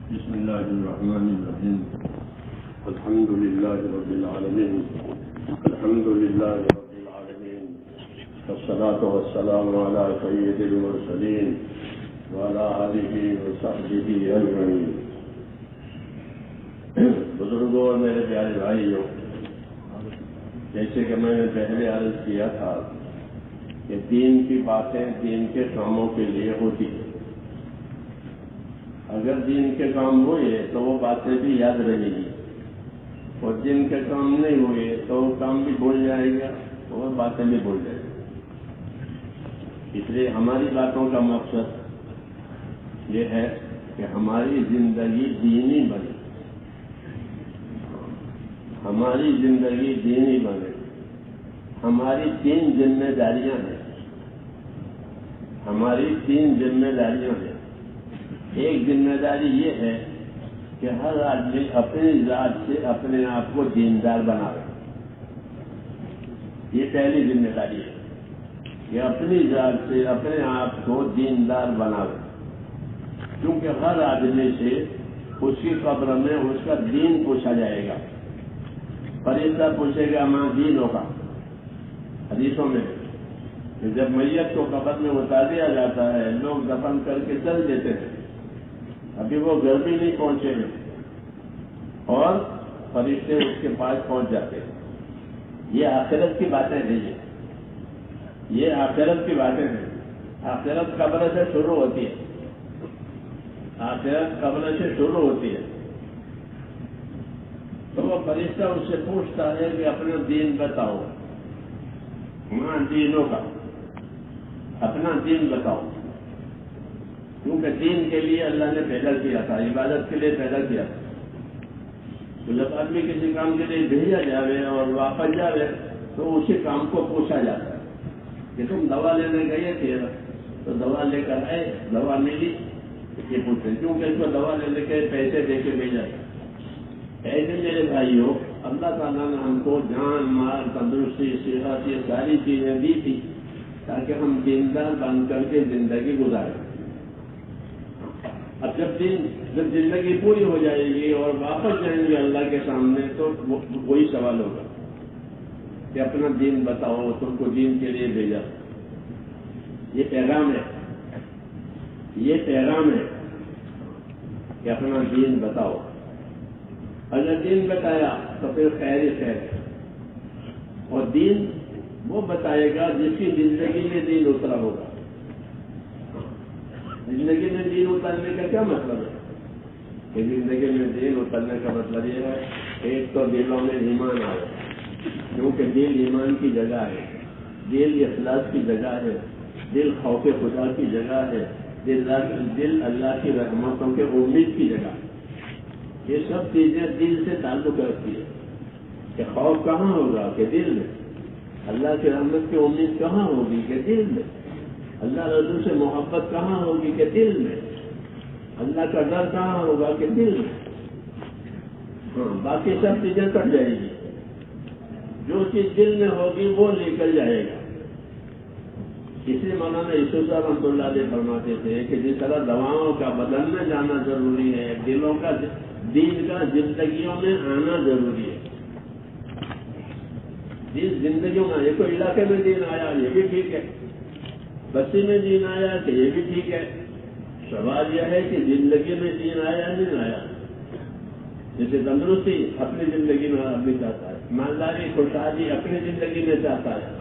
بسم الله الرحمن الرحيم. الحمد لله رب العالمين. الحمد لله رب العالمين، والصلاة والسلام على سيد المرسلين وعلى آله وصحبه أجمعين. بزرگوں اور میرے پیارے بھائیوں، جیسے کہ میں نے پہلے عرض کیا تھا کہ دین کی باتیں دین کے کاموں کے لیے ہوتی ہیں. اگر دین کے کام ہوئے تو وہ باتیں بھی یاد رہے گی، اور دین کے کام نہیں ہوئے تو وہ کام بھی بھول جائے گا اور باتیں بھی بھول جائے گی. اس لیے ہماری باتوں کا مقصد یہ ہے کہ ہماری زندگی دینی بنے، ہماری زندگی دینی بنے. ہماری 3 ذمہ داریاں ہیں، ہماری 3 ذمہ داریاں ہیں. ایک ذمہ داری یہ ہے کہ ہر آدمی اپنی ذات سے اپنے آپ کو دیندار بناوے. یہ پہلی ذمہ داری ہے کہ اپنی ذات سے اپنے آپ کو دیندار بناوے، کیونکہ ہر آدمی سے اس کی قبر میں اس کا دین پوچھا جائے گا. فرشتہ پوچھے گا ماں دینوں کا. حدیثوں میں جب میت کو قبر میں اتار دیا جاتا ہے، لوگ دفن کر کے چل دیتے ہیں، ابھی وہ گھر بھی نہیں پہنچے ہیں اور فرشتے اس کے پاس پہنچ جاتے ہیں. یہ آخرت کی باتیں ہیں، یہ آخرت کی باتیں ہیں. آخرت قبر سے شروع ہوتی ہے، آخرت قبر سے شروع ہوتی ہے. تو وہ فرشتہ اس سے پوچھتا ہے کہ اپنا دین بتاؤ، ماں دینوں کا، اپنا دین بتاؤ. کیونکہ دین کے لیے اللہ نے پیدا کیا تھا، عبادت کے لیے پیدا کیا تھا. تو جب آدمی کسی کام کے لیے بھیجا جاوے اور واپس جاوے تو اسی کام کو پوچھا جاتا ہے کہ تم دوا لینے گئے تھے تو دوا لے کر آئے، دوا ملی؟ یہ پوچھتے ہیں کیونکہ اس کو دوا لینے کے پیسے دے کے بھیجا. ایسے میرے بھائیوں، اللہ تعالیٰ نے ہم کو جان مال تندرستی صحت یہ ساری چیزیں دی تھی تاکہ ہم دیندار بن کر کے زندگی گزاریں. اب جب زندگی پوری ہو جائے گی اور واپس جائیں گے اللہ کے سامنے تو وہی سوال ہوگا کہ اپنا دین بتاؤ، تم کو دین کے لیے بھیجا. یہ پیغام ہے، یہ پیغام ہے کہ اپنا دین بتاؤ. اگر دین بتایا تو پھر خیر ہی خیر ہے. اور دین وہ بتائے گا جس کی زندگی میں دین اترا ہوگا. زندگی میں دین اترنے کا کیا مطلب ہے؟ کہ زندگی میں دین اترنے کا مطلب یہ ہے ایک تو دلوں میں ایمان آئے، کیونکہ دل ایمان کی جگہ ہے، دل اخلاص کی جگہ ہے، دل خوف خدا کی جگہ ہے، دل اللہ کی رحمتوں کے امید کی جگہ ہے. یہ سب چیزیں دل سے تعلق رکھتی ہے. کہ خوف کہاں ہوگا؟ کہ دل میں. اللہ کی رحمت کی امید کہاں ہوگی؟ کہ دل میں. اللہ رسول سے محبت کہاں ہوگی؟ کہ دل میں. اللہ کا ڈر کہاں ہوگا؟ کہ دل میں. باقی سب چیزیں کٹ جائے گی. جو چیز دل میں ہوگی وہ نکل جائے گا. اسی مولانا یوسف صاحب رحمۃ اللہ علیہ فرماتے تھے کہ جس طرح دواؤں کا بدن میں جانا ضروری ہے، دلوں کا دین کا زندگیوں میں آنا ضروری ہے. جس زندگیوں میں یہ کوئی علاقے میں دین آیا یہ بھی ٹھیک ہے، بستی میں دین آیا کہ یہ بھی ٹھیک ہے. سوال یہ ہے کہ زندگی میں دین آیا نہیں آیا. جیسے تندرستی اپنی زندگی میں آدمی چاہتا ہے، مالداری خوشحالی اپنی زندگی میں چاہتا ہے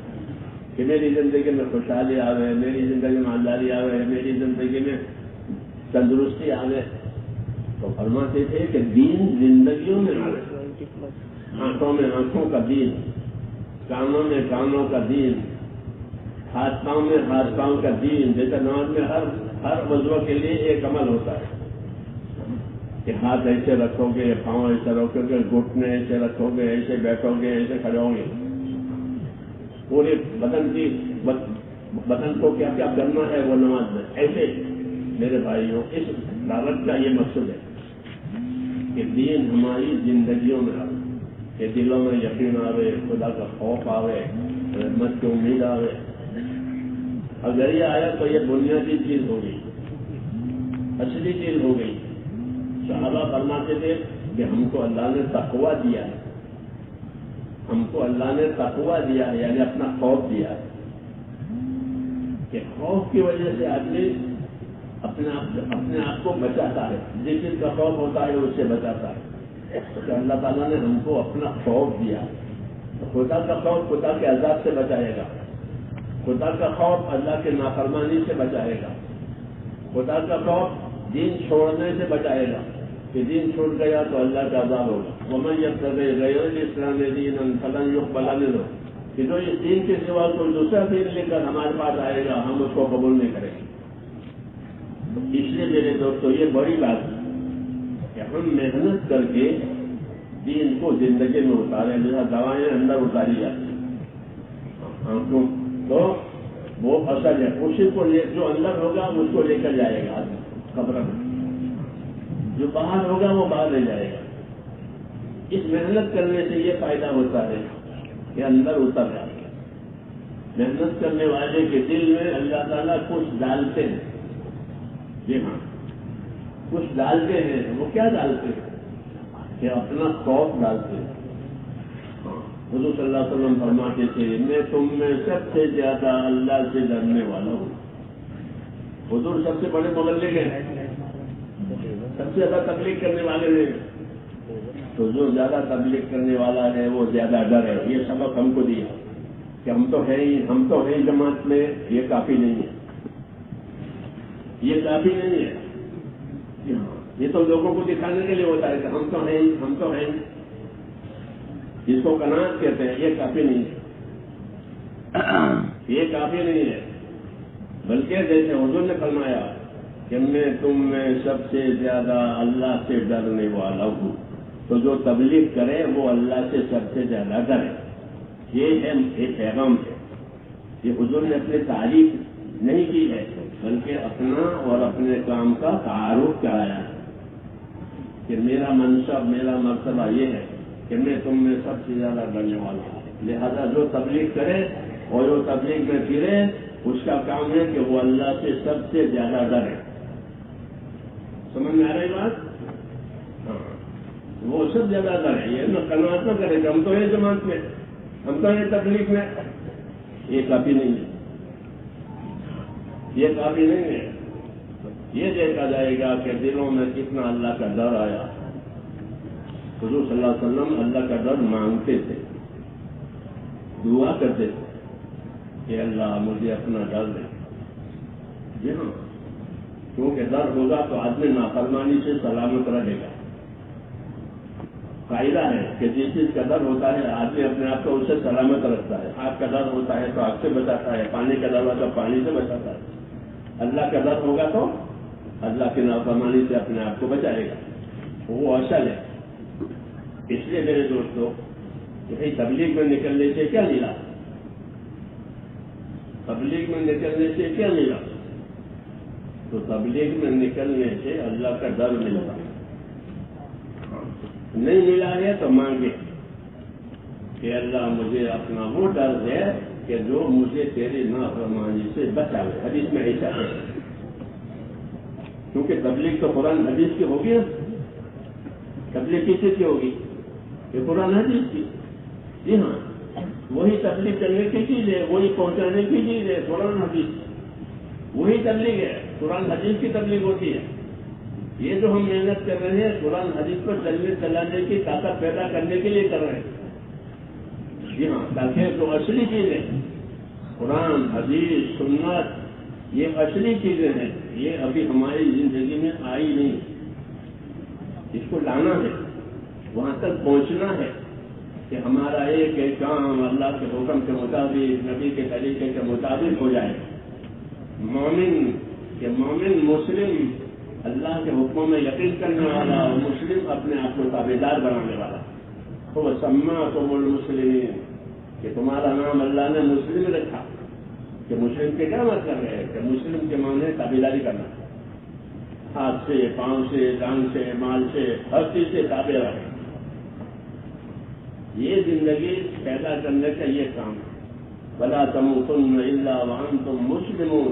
کہ میری زندگی میں خوشحالی آوے، میری زندگی میں مالداری آوے، میری زندگی میں تندرستی آوے. تو فرماتے تھے کہ دین زندگیوں میں آوے. آنکھوں میں آنکھوں کا دین، کانوں میں کانوں کا دین، ہاتھ پاؤں میں ہاتھ پاؤں کا دین. جیسے نماز میں ہر وضو کے لیے ایک عمل ہوتا ہے کہ ہاتھ ایسے رکھو گے، پاؤں ایسے رکھو گے، گھٹنے ایسے رکھو گے، ایسے بیٹھو گے، ایسے کھڑے ہوں گے. پورے بدن کو کیا کیا کرنا ہے وہ نماز میں. ایسے میرے بھائیوں اس دعوت کا یہ مقصد ہے کہ دین ہماری زندگیوں میں آئے، کہ دلوں میں یقین آوے، خدا کا خوف آوے، رحمت کی امید آوے. اگر یہ آیا تو یہ بنیادی چیز ہو گئی، اصلی چیز ہو گئی. صحابہ فرماتے تھے کہ ہم کو اللہ نے تقویٰ دیا ہے، ہم کو اللہ نے تقویٰ دیا ہے، یعنی اپنا خوف دیا ہے، کہ خوف کی وجہ سے آدمی اپنے آپ کو بچاتا ہے، جس چیز کا خوف ہوتا ہے اس سے بچاتا ہے۔ تو اللہ تعالیٰ نے ہم کو اپنا خوف دیا، تو خدا کا خوف خدا کے عذاب سے بچائے گا، خدا کا خوف اللہ کے نافرمانی سے بچائے گا، خدا کا خوف دین چھوڑنے سے بچائے گا، کہ دین چھوڑ گیا تو اللہ کا عذاب ہوگا۔ وَمَن يَبْتَغِ غَيْرَ الْإِسْلَامِ دِينًا فَلَن يُقْبَلَ مِنْهُ، کہ جو اس دین کے سوا کوئی دوسرا دین لے کر ہمارے پاس آئے گا ہم اس کو قبول نہیں کریں گے۔ اس لیے میرے دوستوں یہ بڑی بات ہے کہ ہم محنت کر کے دین کو زندگی میں اتاریں، جیسا دوائیں اندر اتاری جاتی ہیں تو وہ اثر ہے، اسی کو جو اندر ہوگا اس کو لے کر جائے گا قبر میں، جو باہر ہوگا وہ باہر لے جائے گا۔ اس محنت کرنے سے یہ فائدہ ہوتا ہے کہ اندر اتر جاتا ہے۔ محنت کرنے والے کے دل میں اللہ تعالیٰ کچھ ڈالتے ہیں، جی ہاں کچھ ڈالتے ہیں۔ وہ کیا ڈالتے ہیں؟ کہ اپنا خوف ڈالتے ہیں۔ حضور صلی اللہ علیہ وسلم فرماتے تھے میں تم میں سب سے زیادہ اللہ سے ڈرنے والا ہوں۔ حضور سب سے بڑے مبلغ ہیں، سب سے زیادہ تبلیغ کرنے والے ہیں، تو جو زیادہ تبلیغ کرنے والا ہے وہ زیادہ ڈر ہے۔ یہ سبق ہم کو دیا کہ ہم تو ہیں جماعت میں، یہ کافی نہیں ہے، یہ کافی نہیں ہے، یہ تو لوگوں کو دکھانے کے لیے ہوتا ہے کہ ہم تو ہیں، اس کو قناعت کہتے ہیں، یہ کافی نہیں ہے، یہ کافی نہیں ہے۔ بلکہ جیسے حضور نے فرمایا کہ میں تم میں سب سے زیادہ اللہ سے ڈرنے والا ہوں، تو جو تبلیغ کرے وہ اللہ سے سب سے زیادہ ڈرے۔ یہ ہے ایک پیغام ہے، یہ حضور نے اپنی تعریف نہیں کی ہے بلکہ اپنا اور اپنے کام کا تعارف کرایا ہے کہ میرا منصب میرا مرتبہ یہ ہے کہ میں تم میں سب سے زیادہ ڈرنے والا ہوں۔ لہذا جو تبلیغ کرے اور جو تبلیغ میں پھرے اس کا کام ہے کہ وہ اللہ سے سب سے زیادہ ڈرے۔ سمجھ میں آ رہی بات؟ ہاں، وہ سب زیادہ ڈرے، یہ نہ قناعت نہ کرے کہ ہم تو یہ جماعت میں، ہم تو یہ تبلیغ میں، یہ کافی نہیں ہے، یہ کافی نہیں ہے۔ یہ دیکھا جائے گا کہ دلوں میں کتنا اللہ کا ڈر آیا۔ حضور صلی اللہ علیہ وسلم اللہ کا ڈر مانگتے تھے، دعا کرتے تھے کہ اللہ مجھے اپنا ڈر دے۔ جی ہاں، کیونکہ ڈر ہوگا تو آدمی نافرمانی سے سلامت رہے گا۔ قاعدہ ہے کہ جس چیز کا ڈر ہوتا ہے آدمی اپنے آپ کو اس سے سلامت رکھتا ہے۔ آگ کا ڈر ہوتا ہے تو آگ سے بچاتا ہے، پانی کا ڈر ہوتا ہے تو پانی سے بچاتا ہے۔ اللہ کا ڈر ہوگا تو اللہ کی نافرمانی سے اپنے آپ کو بچائے گا، وہ اصل ہے۔ اس لیے میرے دوستوں کہ تبلیغ میں نکلنے سے کیا ملا؟ تبلیغ میں نکلنے سے کیا ملا؟ تو تبلیغ میں نکلنے سے اللہ کا ڈر ملتا ہے۔ نہیں ملا ہے تو مانگے کہ اللہ مجھے اپنا وہ ڈر دے کہ جو مجھے تیری نافرمانی سے بچاوے۔ حدیث میں ایسا ہے، کیونکہ تبلیغ تو قرآن حدیث کی ہوگی نا، تبلیغ کس چیز کی ہوگی؟ یہ قرآن حدیث کی۔ جی ہاں، وہی تبلیغ کرنے کی چیز ہے، وہی پہنچانے کی چیز ہے، قرآن حدیث وہی تبلیغ ہے، قرآن حدیث کی تبلیغ ہوتی ہے۔ یہ جو ہم محنت کر رہے ہیں قرآن حدیث پر چلانے کی طاقت پیدا کرنے کے لیے کر رہے ہیں۔ جی ہاں، تاکہ جو اصلی چیز ہے قرآن حدیث سنت، یہ اصلی چیزیں ہیں، یہ ابھی ہماری زندگی میں آئی نہیں، اس کو لانا ہے، وہاں تک پہنچنا ہے کہ ہمارا ایک ایک کام اللہ کے حکم کے مطابق نبی کے طریقے کے مطابق ہو جائے۔ مومن مسلم اللہ کے حکموں میں یقین کرنے والا اور مسلم اپنے آپ کو تابعدار بنانے والا۔ تو سماکم المسلمین، کہ تمہارا نام اللہ نے مسلم رکھا، کہ مسلم کے کیا مطلب ہے؟ کہ مسلم کے معنی تابعداری کرنا، ہاتھ سے پاؤں سے جان سے مال سے ہر چیز سے تابع رہے۔ یہ زندگی پیدا کرنے کا یہ کام ہے۔ وَلَا تَمُوتُنَّ إِلَّا وَأَنْتُمْ مُسْلِمُونَ،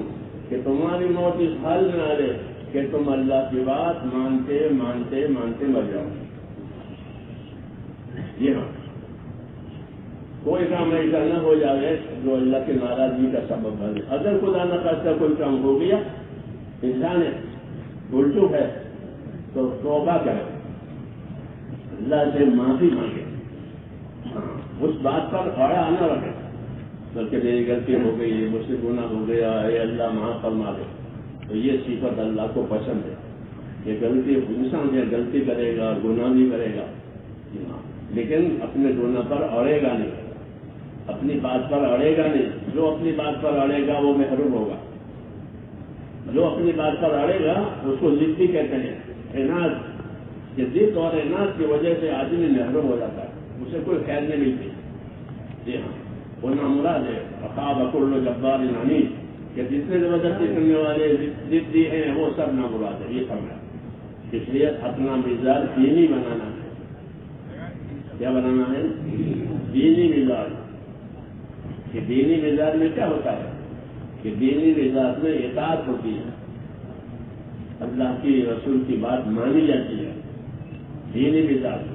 کہ تمہاری موت اس حال میں آ رہے کہ تم اللہ کی بات مانتے مانتے مانتے مر جاؤ. جی ہاں، کوئی کام ایسا نہ ہو جائے جو اللہ کی ناراضگی کا سبب بنے. اگر خدا نہ خواستہ کوئی کام ہو گیا، انسان ہے الٹو ہے، تو توبہ کرے، اللہ سے معافی مانگے، اس بات پر اڑا نہ رکھے بلکہ میری غلطی ہو گئی، مجھ سے گناہ ہو گیا، اے اللہ معاف فرما دے. تو یہ صفت اللہ کو پسند ہے. یہ غلطی انسان ہے، غلطی کرے گا، گناہ بھی کرے گا، لیکن اپنے گناہ پر اڑے گا نہیں، اپنی بات پر اڑے گا نہیں. جو اپنی بات پر اڑے گا وہ محروم ہوگا. جو اپنی بات پر اڑے گا اس کو ضدی کہتے ہیں، عناد. یہ ضد اور عناد کی وجہ سے آدمی محروم ہو جاتا ہے، اسے کوئی خیر نہیں ملتی. جی ہاں، وہ نامراد ہے. اخاب کل جبار عنید، کہ جتنے زبردستی کرنے والے ضدی ہیں وہ سب نامراد ہے. یہ سمجھا. اس لیے اپنا مزاج دینی بنانا ہے. کیا بنانا ہے؟ دینی مزاج. کہ دینی مزاج میں کیا ہوتا ہے کہ دینی مزاج میں اطاعت ہوتی ہے، اللہ کی رسول کی بات مانی جاتی ہے. دینی مزاج.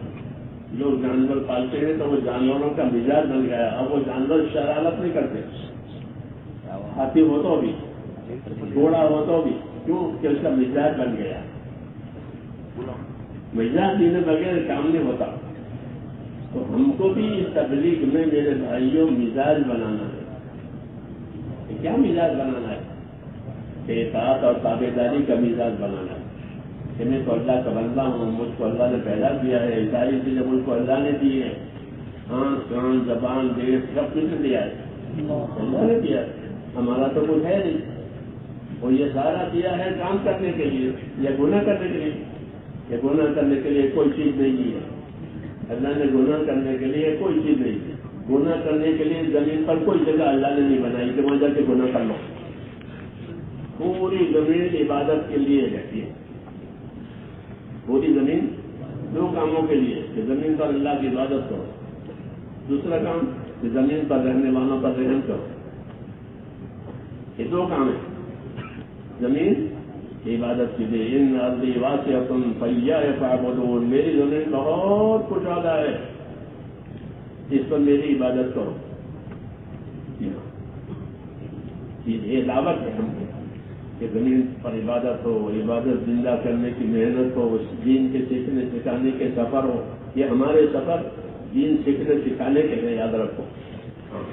لوگ جانور پالتے ہیں تو وہ جانوروں کا مزاج بن گیا. اب وہ جانور شرارت نہیں کرتے، ہاتھی ہو تو بھی، گھوڑا ہو تو بھی، کیوں کہ اس کا مزاج بن گیا. مزاج دینے بغیر کام نہیں ہوتا. تو ہم کو بھی اس تبلیغ میں میرے بھائیوں مزاج بنانا ہے. کیا مزاج بنانا ہے؟ اطاعت اور تابعداری کا مزاج بنانا ہے. کہ میں تو اللہ کا بندہ ہوں، مجھ کو اللہ نے پیدا کیا ہے، ساری چیزیں مجھ کو اللہ نے دی ہے. آنکھ کان زبان دل سب کچھ دیا ہے، اللہ نے دیا ہے. ہمارا تو کچھ ہے نہیں. اور یہ سارا دیا ہے کام کرنے کے لیے یا گناہ کرنے کے لیے. یہ گناہ کرنے کے لیے کوئی چیز نہیں دی ہے. اللہ نے گناہ کرنے کے لیے کوئی چیز نہیں دی. گناہ کرنے کے لیے زمین پر کوئی جگہ اللہ نے نہیں بنائی کہ وہاں جا کے گناہ کر لو. پوری زمین عبادت کے لیے رہتی ہے. پوری زمین دو کاموں کے لیے کہ زمین پر اللہ کی عبادت کرو. دوسرا کام کہ زمین پر رہنے والوں پر رحم کرو. یہ دو کام ہیں. زمین عبادت کی لیے ان ارضی واسعۃ فایاہ فاعبدون، میری زمین بہت کچھ زیادہ ہے، اس پر میری عبادت کرو. یہ دعوت ہے ہم کو کہ زمین پر عبادت ہو، عبادت زندہ کرنے کی محنت ہو، دین کے سیکھنے سکھانے کے سفر ہو. یہ ہمارے سفر دین سیکھنے سکھانے کے ہیں. یاد رکھو،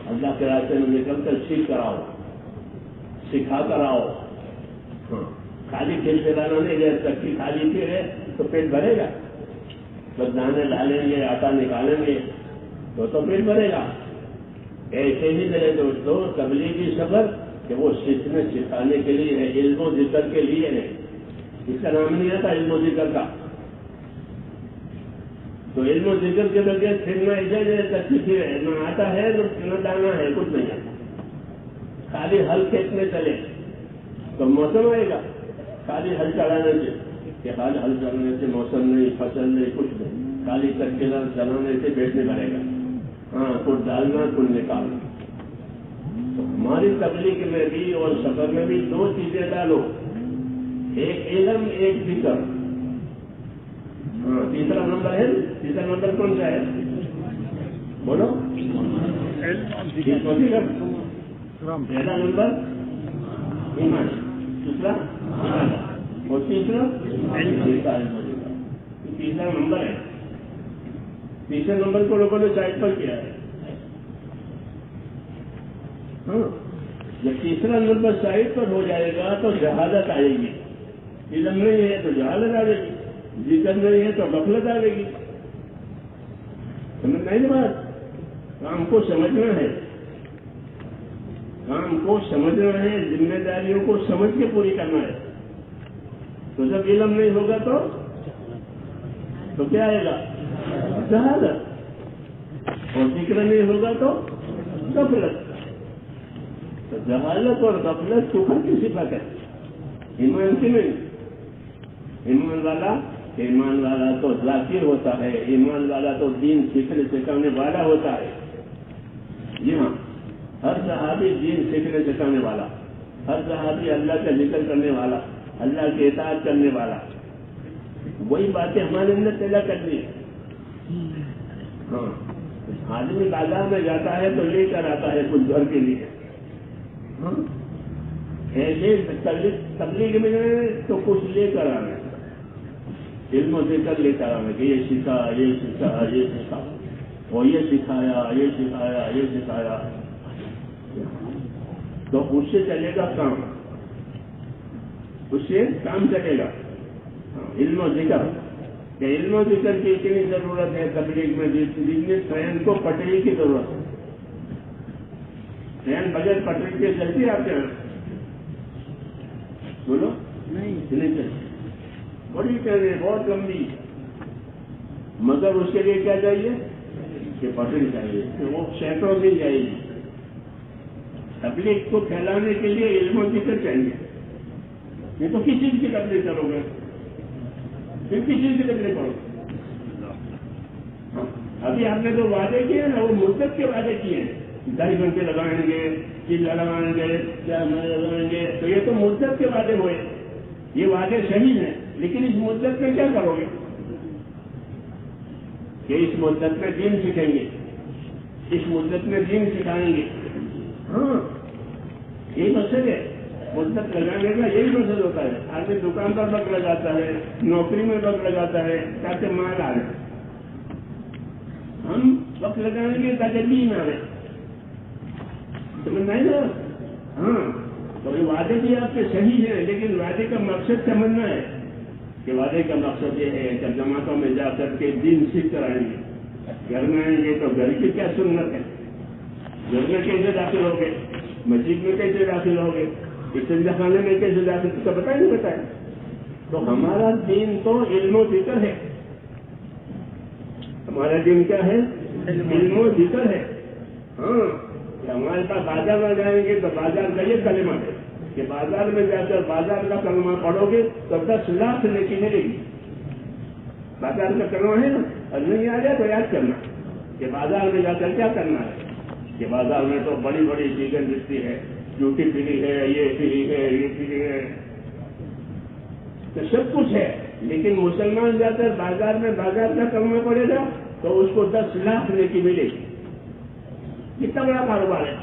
اللہ کے راستے میں نکل کر سیکھ کر آؤ، سکھا کر آؤ. خالی کھیل کھلانا نہیں ہے. چکی خالی پھر ہے تو پیٹ بھرے گا. بس دانے ڈالیں گے، آٹا نکالیں گے تو پیٹ بھرے گا. ایسے ہی میرے دوستوں تبلیغی سفر کہ وہ سیکھنے سکھانے کے لیے ہے، علم و ذکر کے لیے ہے. اس کا نام نہیں آتا علم و ذکر کا. تو علم و ذکر کے بغیر پھرنا ادھر چکی پھر ہے، نہ آتا ہے نہ دانا ہے، کچھ نہیں آتا. خالی ہل کھیتنے چلے تو موسم آئے گا. خالی ہل چلانے سے کہ خالی ہل چلانے سے موسم نہیں، فصل نہیں، کچھ نہیں. خالی چکے چلانے سے پیٹ نہیں بھرے گا. ہاں، کچھ ڈالنا کچھ نکالنا. تو ہماری تبلیغ میں بھی اور سفر میں بھی دو چیزیں ڈالو، ایک علم ایک ذکر. ہاں، تیسرا نمبر ہے. تیسرا نمبر کون سا ہے؟ بولو. پہلا نمبر ایمان، دوسرا اور تیسرا تیسرا نمبر ہے. تیسرے نمبر کو لوگوں نے سائڈ پر کیا ہے. ہاں، جب تیسرا نمبر سائڈ پر ہو جائے گا تو جہالت آئے گی. علم نہیں ہے تو جہالت آ جائے گی، ذکر نہیں ہے تو غفلت آ جائے گی. سمجھ نہیں بات. کام کو سمجھنا ہے، کام کو سمجھنا ہے، ذمہ داریوں کو سمجھ کے پوری کرنا ہے. تو جب علم نہیں ہوگا تو کیا آئے گا؟ جہالت. اور ذکر نہیں ہوگا تو غفلت. تو جہالت اور غفلت کفر کی صفت ہے، ایمان کی نہیں. ایمان والا تو ذاکر ہوتا ہے، ایمان والا تو دین سیکھنے سکھانے والا ہوتا ہے. جی ہاں، ہر صحابی دین سیکھنے سکھانے والا، ہر صحابی اللہ کا ذکر کرنے والا، اللہ کی اطاعت کرنے والا، وہی باتیں ہمارے اندر پیدا کرنی ہے. ہاں، آدمی بازار میں جاتا ہے تو لے کر آتا ہے کچھ گھر کے لیے. ہاں، تبلیغ میں تو کچھ لے کر آنا، علم و ذکر لے کر آنا کہ یہ سیکھا، یہ سیکھا، یہ سیکھا، اور یہ سکھایا، یہ سکھایا، یہ سکھایا، تو اس سے چلے گا کام، اس سے کام چلے گا. علم و ذکر، کہ علم و ذکر کی اتنی ضرورت ہے تبلیغ میں جتنی ٹرین کو پٹری کی ضرورت ہے. ٹرین بغیر پٹری کے چلتی آپ کے یہاں؟ بولو نہیں چلتی. بڑی ٹرین ہے، بہت لمبی، مگر اس کے لیے کیا چاہیے کہ پٹری چاہیے، وہ سینکڑوں دن جائے گی. تبلیغ کو پھیلانے کے لیے علم و ذکر چاہیے. یہ تو کس چیز کی تبلیغ کرو گے؟ پھر کس چیز کی تبلیغ کرو گے؟ ابھی آپ نے جو وعدے کیے ہیں نا، وہ مدت کے وعدے کیے ہیں. 2.5 گھنٹے لگائیں گے، چیلا لگائیں گے، کیا لگائیں گے، تو یہ تو مدت کے وعدے ہوئے. یہ وعدے صحیح ہیں، لیکن اس مدت میں کیا کرو گے؟ کہ اس مدت میں دین سیکھیں گے، اس مدت میں دین سکھائیں گے. ہاں، یہی مقصد ہے. مدت لگانے کا یہی مقصد ہوتا ہے. آدمی دکان پر وقت لگاتا ہے، نوکری میں وقت لگاتا ہے تاکہ مال آ رہے. ہم وقت لگائیں گے تاکہ دین آ رہے. سمجھ نہیں نا؟ ہاں، تو یہ وعدے بھی آپ کے صحیح ہیں، لیکن وعدے کا مقصد سمجھنا ہے کہ وعدے کا مقصد یہ ہے کہ جماعتوں میں جا کر کے دین سیکھ کر آئیں گے. گھر میں آئیں گے تو گھر کی کیا سنت ہے، گھر میں کیسے داخل ہوگے، مسجد میں کیسے داخل ہوگے، استنجا خانے میں کیسے داخل، تو بتائیں نہیں بتائیں. تو ہمارا دین تو علم و ذکر ہے. ہمارا دین کیا ہے؟ علم و ذکر ہے. ہاں، ہمارے پاس بازار میں جائیں گے تو بازار کا یہ کلمہ ہے کہ بازار میں جا کر بازار کا کلمہ پڑھو گے تو 10 لاکھ نیکی ملے گی. بازار کا کلمہ ہے نا، اور نہیں آ جائے تو یاد کرنا کہ بازار میں جا کر کیا کرنا ہے. کہ بازار میں تو بڑی بڑی چیزیں ملتی ہے، جوتی فری ہے، یہ فری ہے، یہ فری ہے، تو سب کچھ ہے. لیکن مسلمان جا کر بازار میں بازار کا کلمہ پڑے گا تو اس کو 10 لاکھ نیکی ملے گی. کتنا بڑا کاروبار ہے،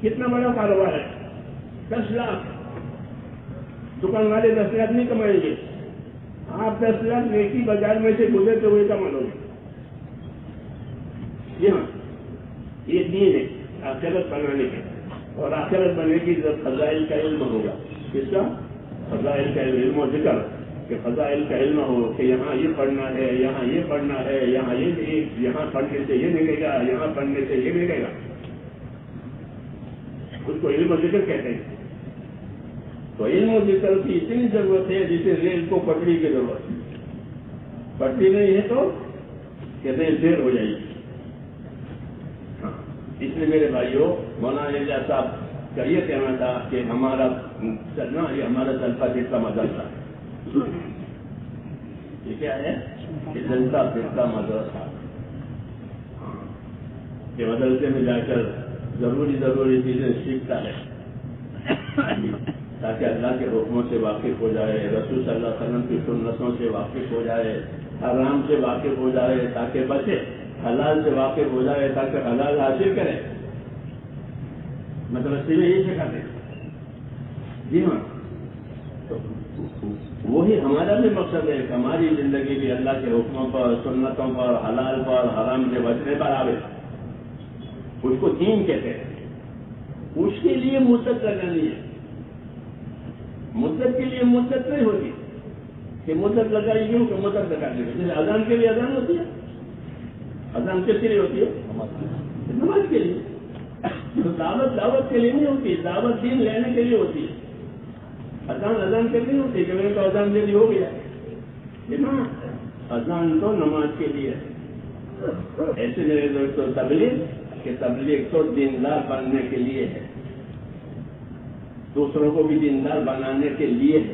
کتنا بڑا کاروبار ہے. 10 لاکھ. دکان والے 10 لاکھ نہیں کمائیں گے، آپ 10 لاکھ نیکی بازار میں سے گزرتے ہوئے کما لو گے. جی ہاں، یہ دین ہے آخرت بنانے کے، اور آخرت بننے کی فضائل کا علم ہوگا. کس کا؟ فضائل کا علم و ذکر. کہ فضائل کا علم ہو کہ یہاں یہ پڑھنا ہے، یہاں یہ پڑھنا ہے، یہاں یہاں پڑھنے سے یہ ملے گا، یہاں پڑھنے سے یہ ملے گا. اس کو علم و ذکر کہتے ہیں. تو علم و ذکر کی اتنی ضرورت ہے جسے ریل کو پٹری کی ضرورت ہے. پٹری نہیں ہے تو کہتے ہیں دیر ہو جائے گی. اس لیے میرے بھائیوں، مولانا الیاس صاحب کا یہ کہنا تھا کہ ہمارا چلنا، یہ ہمارا جلسہ جیسا مدرسہ ہے. یہ کیا ہے کہ جلسہ جیسا مدرسہ، کہ مدرسے میں جا کر ضروری چیزیں سیکھتا ہے تاکہ اللہ کے حکموں سے واقف ہو جائے، رسول صلی اللہ علیہ وسلم کی سنتوں سے واقف ہو جائے، حرام سے واقف ہو جائے تاکہ بچے، حلال سے واقف ہو جائے تاکہ حلال حاصل کرے. مدرسے میں یہی سکھاتے ہیں. جی ہاں، تو وہی ہمارا بھی مقصد ہے کہ ہماری زندگی بھی اللہ کے حکموں پر، سنتوں پر، حلال پر، حرام سے بچنے پر آوے. اس کو دین کہتے ہیں. اس کے لیے مدت لگانی ہے. مدت کے لیے مدت نہیں ہوتی کہ مدت لگائی کیوں کہ مدت لگانے کی. جیسے اذان کے لیے اذان ہوتی ہے. اذان کس کے لیے ہوتی ہے؟ نماز کے لیے. دعوت کے لیے نہیں ہوتی، دعوت دین لینے کے لیے ہوتی ہے. اذان کے لیے ہوتی ہے کہ میں نے تو اذان دے دی ہو گیا. اذان تو نماز کے لیے ہے. ایسے میرے دوستوں تبلیغ تو دیندار بننے کے لیے ہے، دوسروں کو بھی دیندار بنانے کے لیے ہے،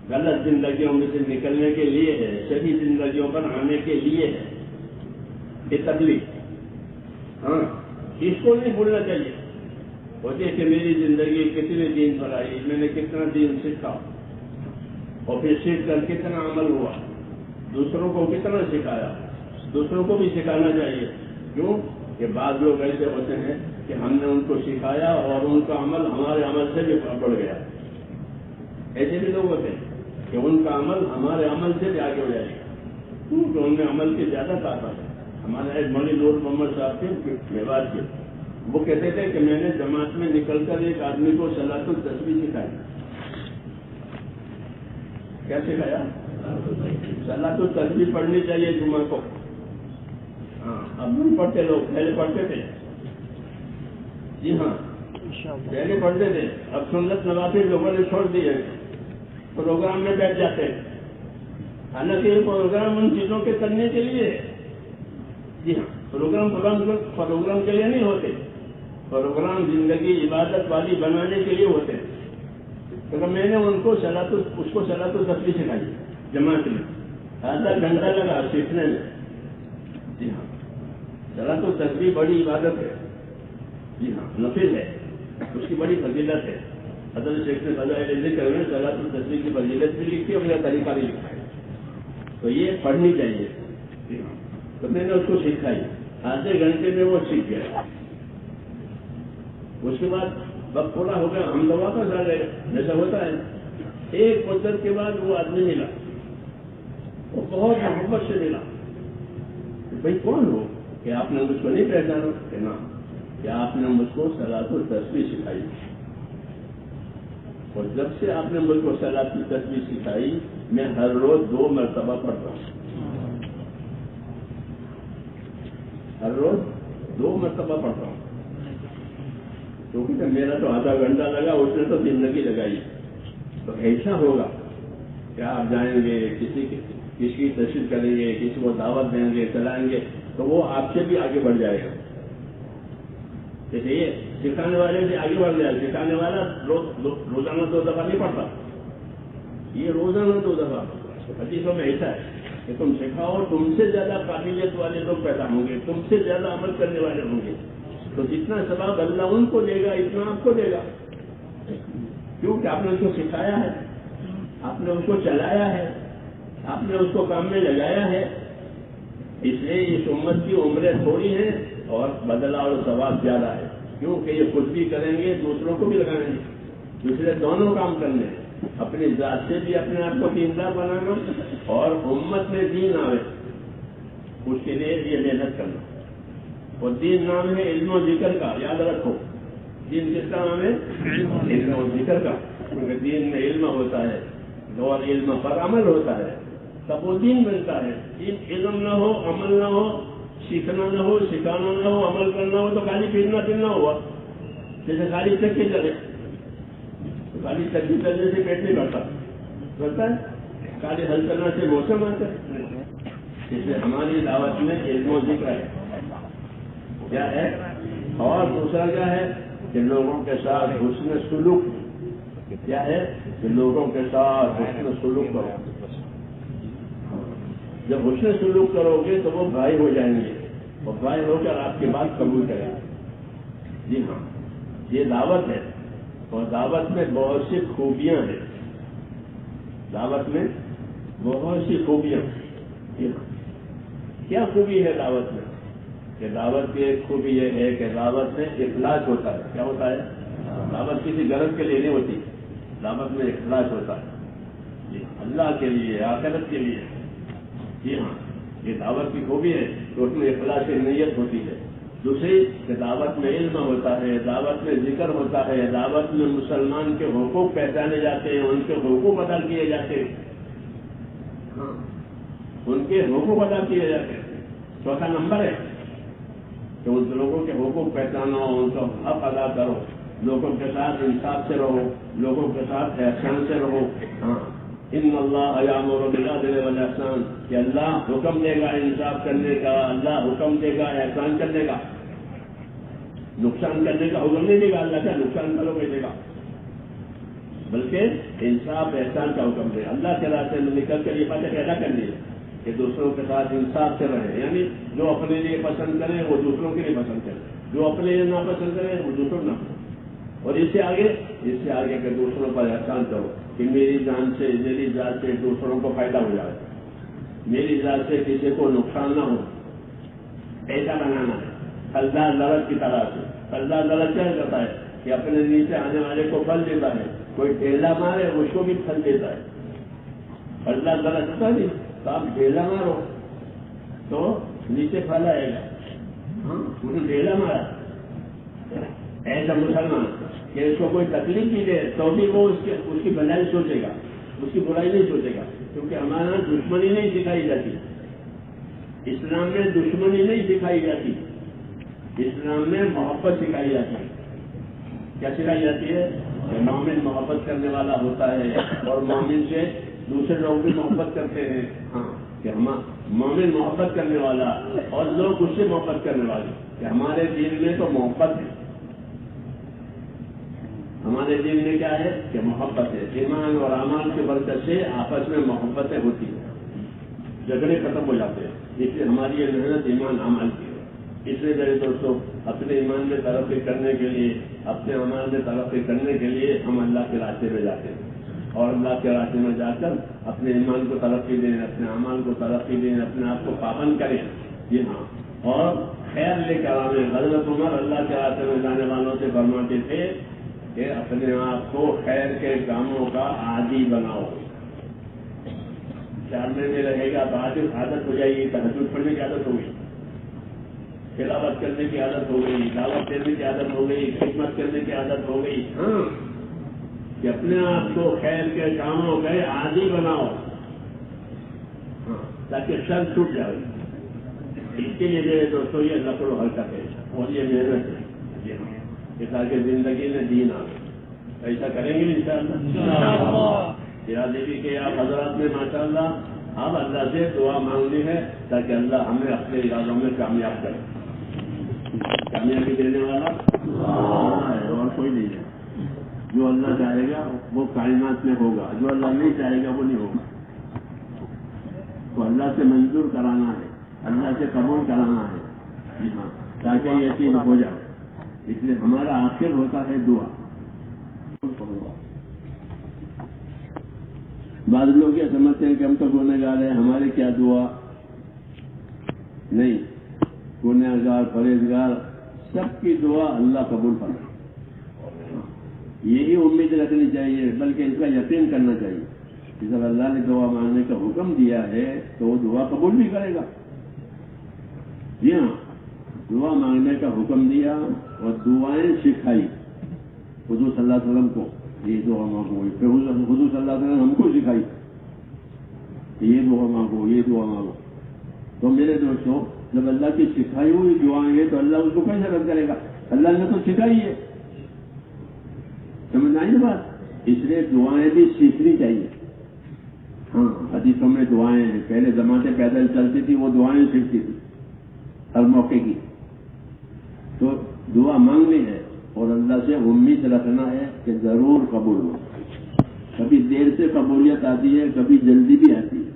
غلط زندگیوں میں سے نکلنے کے لیے ہے، صحیح زندگیوں پر آنے کے لیے ہے. یہ تبلیغ، ہاں، اس کو نہیں بھولنا چاہیے. ہوتی ہے کہ میری زندگی کتنے دین پر آئی، میں نے کتنا دین سیکھا اور پھر سیکھ کر کتنا عمل ہوا، دوسروں کو کتنا سکھایا، دوسروں کو بھی سکھانا چاہیے. کیوں کہ بعض لوگ ایسے ہوتے ہیں کہ ہم نے ان کو سکھایا اور ان کا عمل ہمارے عمل سے بھی بڑھ گیا. ایسے بھی لوگ ہوتے ہیں کہ ان کا عمل ہمارے عمل سے بھی آگے ہو جائے گا، کیونکہ ان میں عمل کی زیادہ طاقت ہے. ہمارے ایک مولوی نور محمد صاحب تھے میوات کے، وہ کہتے تھے کہ میں نے جماعت میں نکل کر ایک آدمی کو صلاۃ التسبیح سکھائی. کیا سکھایا؟ صلاۃ التسبیح پڑھنی چاہیے جمعہ کو. ہاں اب نہیں پڑھتے لوگ، پہلے پڑھتے تھے. جی ہاں پہلے پڑھتے تھے، اب سنت نوافل لوگوں نے چھوڑ دی ہے، پروگرام میں بیٹھ جاتے ہیں. حالانکہ یہ پروگرام ان چیزوں کے کرنے کے لیے ہے. جی ہاں پروگرام کے لیے نہیں ہوتے، پروگرام زندگی عبادت والی بنانے کے لیے ہوتے ہیں. تو میں نے ان کو اس کو صلاۃ التسبیح سکھائی جماعت میں، آدھا گھنٹہ لگا سیکھنے میں. جی ہاں صلاۃ التسبیح بڑی عبادت ہے. جی ہاں نفل ہے، اس کی بڑی فضیلت ہے. حضرت شیخ نے فضائل ذکر میں صلاۃ التسبیح کی فضیلت بھی لکھی اور میرا طریقہ بھی لکھا ہے. تو یہ پڑھنی چاہیے. جی ہاں تو میں نے اس کو سکھائی، آدھے گھنٹے میں وہ سیکھ گیا. اس کے بعد وقت پورا ہو گیا، ہم دوا پر جا گئے جیسا ہوتا ہے. ایک مدت کے بعد وہ آدمی ملا، وہ بہت محبت سے ملا. بھائی کون ہو؟ کہ آپ نے مجھ کو نہیں پہچانا؟ کہ نا، کہ آپ نے مجھ کو صلاۃ التسبیح سکھائی. اور جب سے آپ نے مجھ کو صلاۃ التسبیح سکھائی میں ہر روز 2 مرتبہ پڑھتا ہوں. ہر روز 2 مرتبہ پڑھتا ہوں. کیونکہ میرا تو آدھا گھنٹہ لگا، اس نے تو زندگی لگائی. تو ایسا ہوگا کہ آپ جائیں گے، کسی کی تشریف کریں گے، کسی کو دعوت دیں گے، چلائیں گے، تو وہ آپ سے بھی آگے بڑھ جائے گا. جیسے یہ سکھانے والے سے آگے بڑھ جائے. سکھانے والا روزانہ 2 دفعہ نہیں پڑھتا، یہ روزانہ 2 دفعہ. حدیثوں میں ایسا ہے کہ تم سکھاؤ، تم سے زیادہ قابلیت والے لوگ پیدا ہوں گے، تم سے زیادہ عمل کرنے والے ہوں گے. تو جتنا ثواب اللہ ان کو دے گا اتنا آپ کو دے گا. کیونکہ آپ نے اس کو سکھایا ہے، آپ نے اس کو چلایا ہے، آپ نے اس کو کام میں لگایا ہے. اس لیے اس امت کی عمریں تھوڑی ہیں اور بدلہ اور ثواب زیادہ ہے. کیونکہ یہ خود بھی کریں گے، دوسروں کو بھی لگائیں گے. دوسرے دونوں کام کرنے ہیں، اپنی ذات سے بھی اپنے آپ کو دیندار بنانا اور امت میں دین آئے اس کے لیے یہ محنت کرنا. اور دین نام ہے علم و ذکر کا، یاد رکھو. دین کس کا نام ہے؟ علم و ذکر کا. کیونکہ دین میں علم ہوتا ہے اور علم پر عمل ہوتا ہے تب وہ دین بنتا ہے. دین علم نہ ہو، عمل نہ ہو، سیکھنا نہ ہو، سکھانا نہ ہو، عمل کرنا ہو تو خالی پھرنا ہوا. جیسے خالی چکی چلے، خالی چکی چلنے سے پیٹ نہیں بھرتا ہے، خالی ہل کرنا سے موسم آتا ہے. اس لیے ہماری دعوت میں علم و ذکر ہے کیا ہے، اور دوسرا کیا ہے کہ لوگوں کے ساتھ حسن سلوک. کیا ہے کہ لوگوں کے ساتھ حسن سلوک کرو. جب حسن سلوک کرو گے تو وہ بھائی ہو جائیں گے اور بھائی ہو کر آپ کی بات قبول کریں گے. جی ہاں یہ دعوت ہے اور دعوت میں بہت سی خوبیاں ہیں. دعوت میں بہت سی خوبیاں. کیا خوبی ہے دعوت میں؟ کہ دعوت کی ایک خوبی یہ ہے کہ دعوت میں اخلاص ہوتا ہے. کیا ہوتا ہے؟ دعوت کسی غرض کے لیے نہیں ہوتی، دعوت میں اخلاص ہوتا ہے. جی اللہ کے لیے، آخرت کے لیے. جی ہاں یہ دعوت کی خوبی ہے تو اس میں اخلاص کی نیت ہوتی ہے. دوسری کہ دعوت میں علم ہوتا ہے، دعوت میں ذکر ہوتا ہے، دعوت میں مسلمان کے حقوق پہچانے جاتے ہیں، ان کے حقوق ادا کیے جاتے ہیں. ہاں ان کے حقوق ادا کیے جاتے ہیں. چوتھا نمبر ہے کہ ان لوگوں کے حقوق پہچانو، ان کا حق ادا کرو، لوگوں کے ساتھ انصاف سے رہو، لوگوں کے ساتھ احسان سے رہو. ہاں ان اللہ یامر بالعدل والاحسان، کہ اللہ حکم دے گا انصاف کرنے کا، اللہ حکم دے گا احسان کرنے کا. نقصان کرنے کا حکم نہیں دے گا اللہ، کیا نقصان کرو گے دے گا، بلکہ انصاف احسان کا حکم دے گا. اللہ کے راستے میں نکل کر یہ باتیں پیدا کرنی ہے کہ دوسروں کے ساتھ انصاف سے رہے. یعنی جو اپنے لیے پسند کریں وہ دوسروں کے لیے پسند کریں، جو اپنے لیے ناپسند کریں وہ دوسروں نہ. اور اس سے آگے کہ دوسروں پر احسان کرو کہ میری جان سے میری ذات سے دوسروں کو فائدہ ہو جائے، میری ذات سے کسی کو نقصان نہ ہو، ایسا بنانا ہے پھلدار درخت کی طرح سے۔ پھلدار درخت کیا کرتا ہے کہ اپنے نیچے آنے والے کو پھل دیتا ہے، کوئی ڈھیلا مارے اس کو بھی پھل دیتا ہے۔ پھلدار درخت ہوتا نہیں تو آپ ڈھیلا مارو تو نیچے پھل آئے گا، انہیں ڈھیلا مارا۔ ایسا مسلمان کہ اس کو کوئی تکلیف بھی دے تو بھی وہ اس کی بھلائی سوچے گا، اس کی برائی نہیں سوچے گا، کیونکہ ہمارا دشمنی نہیں سکھائی جاتی، اسلام میں دشمنی نہیں سکھائی جاتی، اسلام میں محبت سکھائی جاتی ہے۔ کیا سکھائی جاتی ہے؟ کہ مومن محبت کرنے والا ہوتا ہے اور مومن سے دوسرے لوگ بھی محبت کرتے ہیں۔ ہاں کہ ہم مومن محبت کرنے والا اور لوگ اس سے محبت کرنے والے، کہ ہمارے دین میں تو محبت ہے، ہمارے دین میں کیا ہے کہ محبت ہے۔ ایمان اور اعمال کی برکت سے آپس میں محبتیں ہوتی ہیں، جھگڑے ختم ہو جاتے ہیں۔ اس لیے ہماری یہ محنت ایمان اعمال کی ہے۔ اس لیے میرے دوستوں اپنے ایمان میں ترقی کرنے کے لیے، اپنے اعمال میں ترقی کرنے کے لیے ہم اللہ کے راستے میں جاتے ہیں، اور اللہ کے راستے میں جا کر اپنے ایمان کو ترقی دیں، اپنے اعمال کو ترقی دیں، اپنے آپ کو پابند کریں۔ جی ہاں، اور خیر لے کر آئیں۔ حضرت عمر اللہ کے راستے میں جانے والوں سے فرماتے تھے کہ اپنے آپ کو خیر کے کاموں کا عادی بناؤ۔ چارنے میں رہے گا تو عادت ہو جائے گی، تہجد پڑھنے کی عادت ہوگی، تلاوت کرنے کی عادت ہو گئی، دعوت دینے کی عادت ہو گئی، خدمت کرنے کی عادت ہو گئی۔ ہاں کہ اپنے آپ کو خیر کے کاموں کے عادی بناؤ، ہاں تاکہ شر چھوٹ جائے۔ اس کے لیے میرے دوستوں یہ نقل و حرکت ہے اور یہ محنت ہے کہ تاکہ زندگی میں دین آئے۔ ایسا کریں گے انشاءاللہ۔ ارادے بھی کہ آپ حضرات میں ماشاءاللہ اب اللہ سے دعا مانگنی ہے تاکہ اللہ ہمیں اپنے ارادوں میں کامیاب کرے۔ کامیابی دینے والا اللہ ہے اور کوئی نہیں ہے۔ جو اللہ چاہے گا وہ کائنات میں ہوگا، جو اللہ نہیں چاہے گا وہ نہیں ہوگا۔ تو اللہ سے منظور کرانا ہے، اللہ سے قبول کرانا ہے، جی ہاں، تاکہ یہ چیز ہو جائے۔ اس لیے ہمارا آخر ہوتا ہے دعا۔ بعض لوگ یہ سمجھتے ہیں کہ ہم تو گنہگار ہیں، ہمارے کیا دعا نہیں۔ گنہگار پرہیزگار سب کی دعا اللہ قبول فرمائے، یہی امید رکھنی چاہیے، بلکہ اس کا یقین کرنا چاہیے کہ جب اللہ نے دعا مانگنے کا حکم دیا ہے تو وہ دعا قبول بھی کرے گا۔ جی ہاں، دعا مانگنے کا حکم دیا اور دعائیں سکھائی حضور صلی اللہ علیہ وسلم کو، یہ دعا مانگو، پھر حضور صلی اللہ علیہ وسلم ہم کو سکھائی یہ دعا مانگو، یہ دعا مانگو۔ تو میرے دوستوں جب اللہ کی سکھائی ہوئی دعائیں ہیں تو اللہ اس کو کیسے رد کرے گا؟ اللہ نے تو سکھائی ہے، سمجھ آئی نا بات؟ اس لیے دعائیں بھی سیکھنی چاہیے۔ ہاں حدیثوں میں دعائیں ہیں، پہلے زمانے پیدل چلتی تھی وہ دعائیں سیکھتی تھی ہر موقع کی۔ تو دعا مانگنی ہے اور اللہ سے امید رکھنا ہے کہ ضرور قبول ہو۔ کبھی دیر سے قبولیت آتی ہے، کبھی جلدی بھی آتی ہے،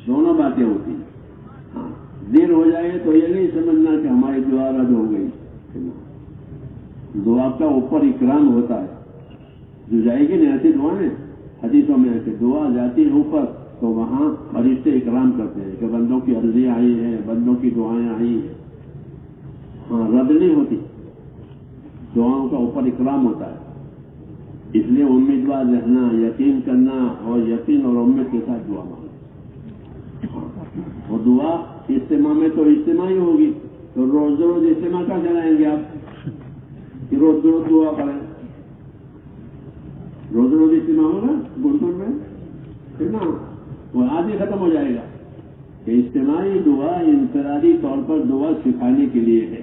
دونوں باتیں ہوتی ہیں۔ ہاں دیر ہو جائے تو یہ نہیں سمجھنا کہ ہماری دعا رد ہو گئی۔ دعا کا اوپر اکرام ہوتا ہے، جو جائے گی نہیں آتی دعائیں، حدیثوں میں آتی دعا جاتی ہے اوپر تو وہاں فرشتے اکرام کرتے ہیں کہ بندوں کی عرضیں آئی ہیں، بندوں کی دعائیں آئی ہیں۔ ہاں رد نہیں ہوتی، دعاؤں کا اوپر اکرام ہوتا ہے۔ اس لیے امیدوار رہنا، یقین کرنا اور یقین اور امید کے ساتھ دعا مانگنا۔ اور دعا اجتماع میں تو اجتماع ہی ہوگی، تو روز روز اجتماع کا چلائیں گے آپ کہ روز روز دعا کریں؟ روز روز اجتماع ہوگا گنٹور میں کتنا وہ آج ہی ختم ہو جائے گا۔ کہ اجتماعی دعا انفرادی طور پر دعا سکھانے کے لیے ہے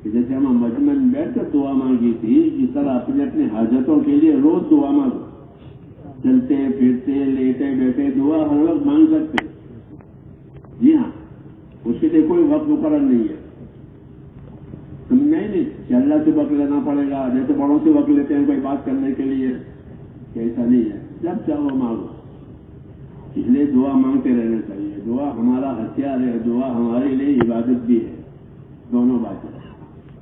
کہ جیسے ہم مجمع میں بیٹھ کر دعا مانگی تھی، اس طرح اپنے اپنے حاجتوں کے لیے روز دعا مانگو، چلتے پھرتے لیٹے بیٹھے دعا ہر وقت مانگ سکتے۔ جی ہاں، اس کے لیے کوئی وقت مقرر نہیں ہے۔ سمجھ میں نہیں کہ اللہ سے وقت لینا پڑے گا، جیسے بڑوں سے وقت لیتے ہیں کوئی بات کرنے کے لیے، ایسا نہیں ہے، جب چاہو مانگو۔ اس لیے دعا مانگتے رہنا چاہیے۔ دعا ہمارا ہتھیار ہے، دعا ہمارے لیے عبادت بھی ہے، دونوں باتیں۔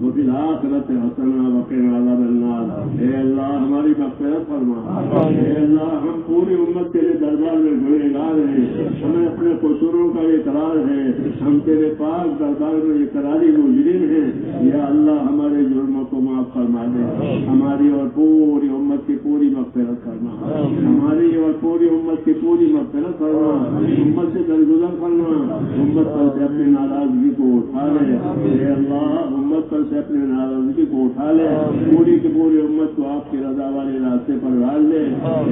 وفی الآخرۃ حسنہ وقنا عذاب النار۔ اے اللہ ہماری مغفرت فرما۔ اے اللہ ہم پوری امت تیرے دربار میں گنہگار ہیں، ہمیں اپنے قصوروں کا اقرار ہے، ہم تیرے پاک دربار میں اقراری مجرم ہیں۔ یا اللہ ہمارے جرموں کو معاف فرما دے، ہماری اور پوری امت کی پوری مغفرت فرما، ہماری اور پوری امت کی پوری مغفرت فرما، امت سے درگزر فرما، امت پر سے اپنی ناراضگی کو اٹھا لے۔ اے اللہ امت پر سے اپنی ناراضگی کو اٹھا لے، پوری کی پوری امت کو آپ کی رضا والے راستے پر ڈال دے۔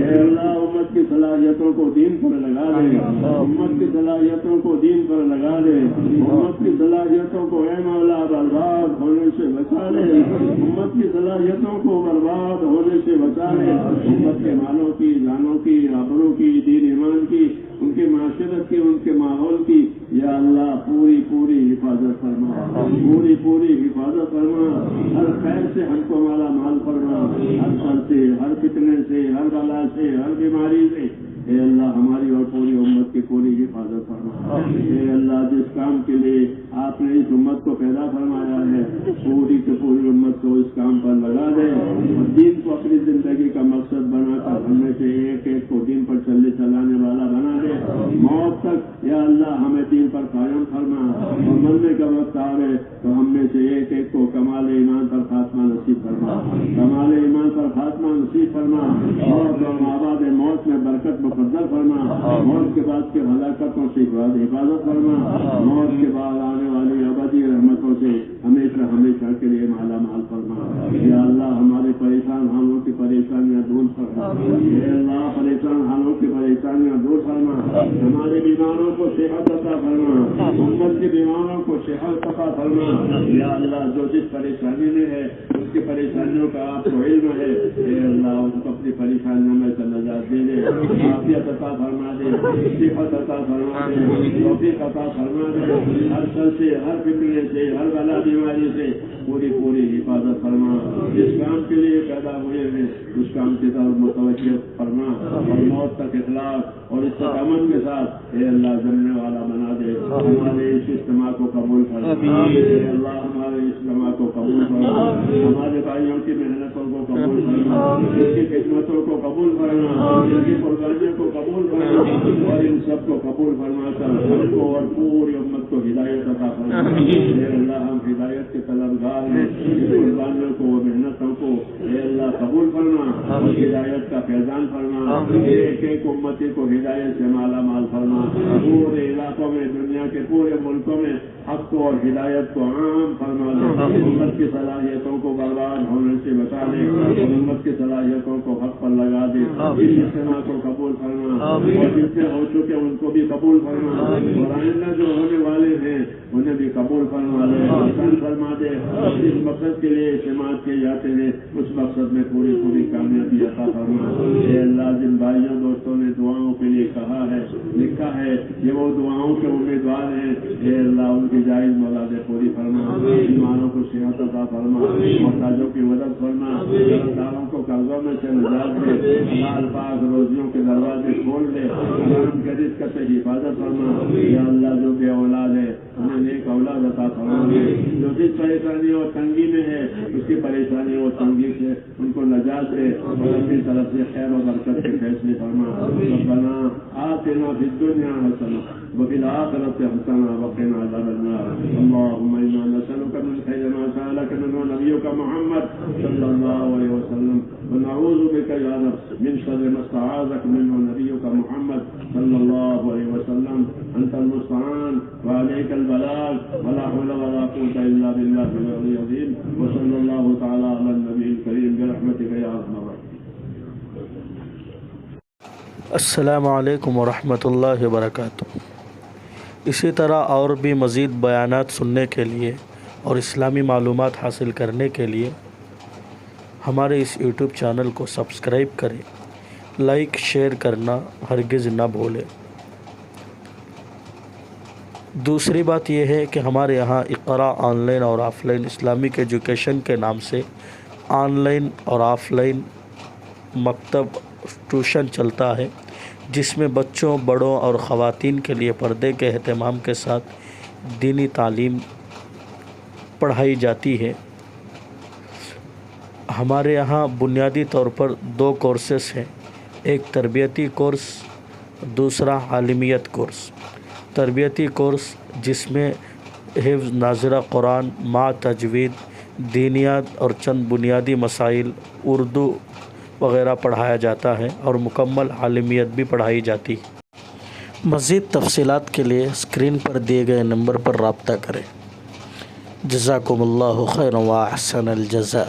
اے اللہ امت کی صلاحیتوں کو دین پر لگا دے، امت کی صلاحیتوں کو دین پر لگا دے، امت کی صلاحیتوں کو اے مولا برباد ہونے سے بچا لے، امت کی صلاحیتوں کو برباد ہونے سے بچا لے، امت کے مالوں کی، جانوں کی، آبروں کی، دین ایمان کی، ان کے معاشرت کی، ان کے ماحول کی یا اللہ پوری پوری حفاظت فرما، پوری پوری حفاظت فرما، ہر خیر سے ہم کو مالا مال فرما، ہر شر سے، ہر فتنے سے، ہر بلا سے، ہر بیماری سے اے اللہ ہماری اور پوری امت کی پوری حفاظت فرما۔ اے اللہ جس کام کے لیے آپ نے اس امت کو پیدا فرمایا ہے پوری کی پوری امت کو اس کام پر لگا دے اور دین کو اپنی زندگی کا مقصد بنا کر ہم میں سے ایک ایک کو دین پر چلانے والا بنا دے، موت تک یا اللہ ہمیں دین پر قائم فرما، اور مرنے کا وقت آئے تو ہم میں سے ایک ایک کو کمال ایمان پر خاتمہ نصیب فرما، کمال ایمان پر خاتمہ نصیب فرما، اور آباد موت میں برکت مقدر فرما، موت کے بعد کے ہلاکتوں سے حفاظت فرما، موت کے بعد آنے والی ابدی رحمتوں سے ہمیشہ ہمیشہ کے لیے مالا مال فرما۔ یا اللہ ہمارے پریشان حالوں کی پریشانیاں دور فرما، اے اللہ پریشان حالوں کی پریشانیاں دور فرما، ہمارے بیماروں کو صحت عطا فرما، امت کے بیماروں کو صحت عطا فرما۔ یا اللہ جو جس پریشانی میں ہے اس کی پریشانیوں کا آپ کو علم ہے، اے اللہ ان کو اپنی پریشانیوں میں سے نجات دے دے، عافیت عطا فرما دے، صحت عطا فرما دے، توفیق عطا فرما دے، ہر شر سے، ہر فتنے سے، ہر بلا بیماری سے پوری پوری حفاظت فرما۔ جس کام کے لیے پیدا ہوئے ہیں اس کام کی طرف متوجہ فرما، اور موت تک اخلاص اور اس سے امن کے ساتھ اے اللہ جمنے والا بنا دے۔ ہمارے اس اجتماع کو قبول فرما، اے اللہ ہمارے اجتماع کو قبول فرما، ہمارے بھائیوں کی محنتوں کو قبول فرما، ان کی خدمتوں کو قبول فرما، ان کی قربانیوں کو قبول فرما، اور ان سب کو قبول فرما کر ہم کو اور پوری امت کو ہدایت عطا فرما۔ اے اللہ ہم ہدایت کے طلبگار ہیں، ان قربانیوں کو، محنتوں کو اے اللہ قبول فرما اور ہدایت کا فیضان فرما، ایک ایک امتی کو ہدایت سے مالا مال فرما، پورے علاقوں میں، دنیا کے پورے ملکوں میں حق کو اور ہدایت کو عام فرما دے، امت کی صلاحیتوں کو برباد ہونے سے بچا دے اور امت کی صلاحیتوں کو حق پر لگا دے۔ اس اجتماع کو قبول فرما اور جن سے ہو چکے ان کو بھی قبول فرما، اور آئندہ جو ہونے والے ہیں انہیں بھی قبول فرما دے، آسان فرما دے، جس مقصد کے لیے اجتماع کیے جاتے ہیں اس مقصد میں پوری پوری کامیابی عطا فرما۔ اے اللہ جن بھائیوں دوستوں نے دعاؤں کے لیے کہا ہے، لکھا ہے، یہ وہ دعاؤں کے امیدوار ہیں، اے اللہ ان کی جائز مرادیں پوری فرما، ایمانوں کو صحت عطا فرما، محتاجوں کی مدد فرما، قرضداروں کو قرضوں میں سے نجات دے، حلال پاک روزیوں کے دروازے کھول دے، حرام کے رزق سے حفاظت فرما۔ یا اللہ جو بے اولاد ہے انہیں نیک اولاد عطا فرما دے، جو جس پریشانی اور تنگی میں ہے اس کی پریشانی اور تنگی سے ان کو نجات دے اور اپنی طرف سے خیر و برکت کے فیصلے فرما۔ ربنا آتنا فی الدنیا حسنہ وفی الآخرۃ حسنہ وقنا عذاب النار۔ اللهم انا نسألك من خير ما سألك منه نبيك محمد صلى الله عليه وسلم ونعوذ بك يا رب من شر ما استعاذك منه نبيك محمد صلى الله عليه وسلم، انت المستعان وعليك البلاغ ولا حول ولا قوة الا بالله العلي العظيم، وصلى الله تعالى على النبي الكريم برحمتك يا ارحم الراحمين۔ السلام علیکم ورحمۃ اللہ وبرکاتہ۔ اسی طرح اور بھی مزید بیانات سننے کے لیے اور اسلامی معلومات حاصل کرنے کے لیے ہمارے اس یوٹیوب چینل کو سبسکرائب کریں، لائک شیئر کرنا ہرگز نہ بھولیں۔ دوسری بات یہ ہے کہ ہمارے یہاں اقرا آن لائن اور آف لائن اسلامک ایجوکیشن کے نام سے آن لائن اور آف لائن مکتب ٹیوشن چلتا ہے، جس میں بچوں، بڑوں اور خواتین کے لیے پردے کے اہتمام کے ساتھ دینی تعلیم پڑھائی جاتی ہے۔ ہمارے یہاں بنیادی طور پر 2 کورسز ہیں، ایک تربیتی کورس، دوسرا عالمیت کورس۔ تربیتی کورس جس میں حفظ ناظرہ قرآن مع تجوید، دینیات اور چند بنیادی مسائل، اردو وغیرہ پڑھایا جاتا ہے، اور مکمل عالمیت بھی پڑھائی جاتی ہے۔ مزید تفصیلات کے لیے اسکرین پر دیے گئے نمبر پر رابطہ کریں۔ جزاکم اللہ خیرا و احسن الجزاء۔